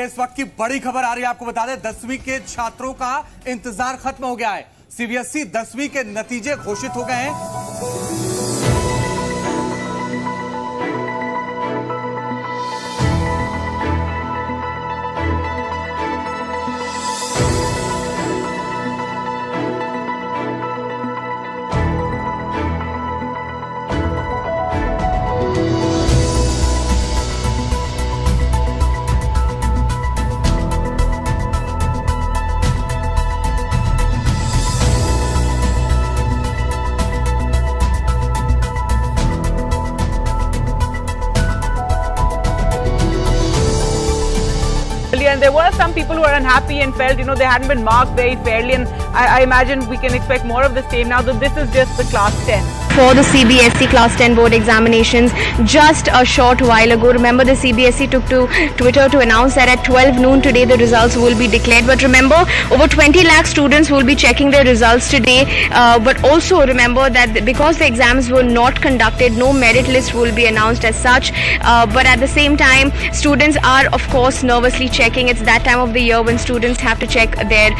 इस वक्त की बड़ी खबर आ रही है, आपको बता दें 10वीं के छात्रों का इंतजार खत्म हो गया है। सीबीएसई 10वीं के नतीजे घोषित हो गए हैं। And there were some people who were unhappy and felt, they hadn't been marked very fairly, and I imagine we can expect more of the same now that this is just the class 10. For the CBSE Class 10 board examinations just a short while ago. Remember, the CBSE took to Twitter to announce that at 12 noon today the results will be declared. But remember, over 20 lakh students will be checking their results today. But also remember that because the exams were not conducted, no merit list will be announced as such. But at the same time, students are of course nervously checking. It's that time of the year when students have to check their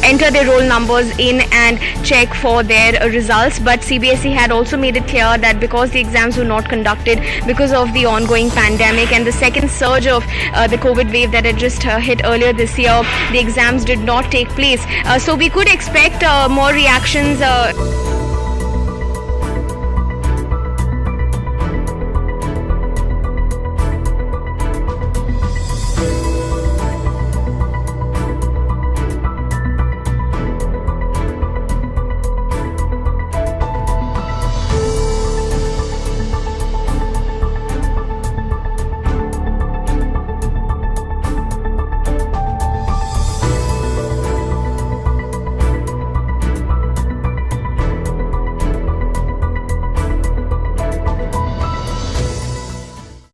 enter their roll numbers in and check for their results. But CBSE had also made it clear that because the exams were not conducted because of the ongoing pandemic and the second surge of the COVID wave that had just hit earlier this year, the exams did not take place. So we could expect more reactions.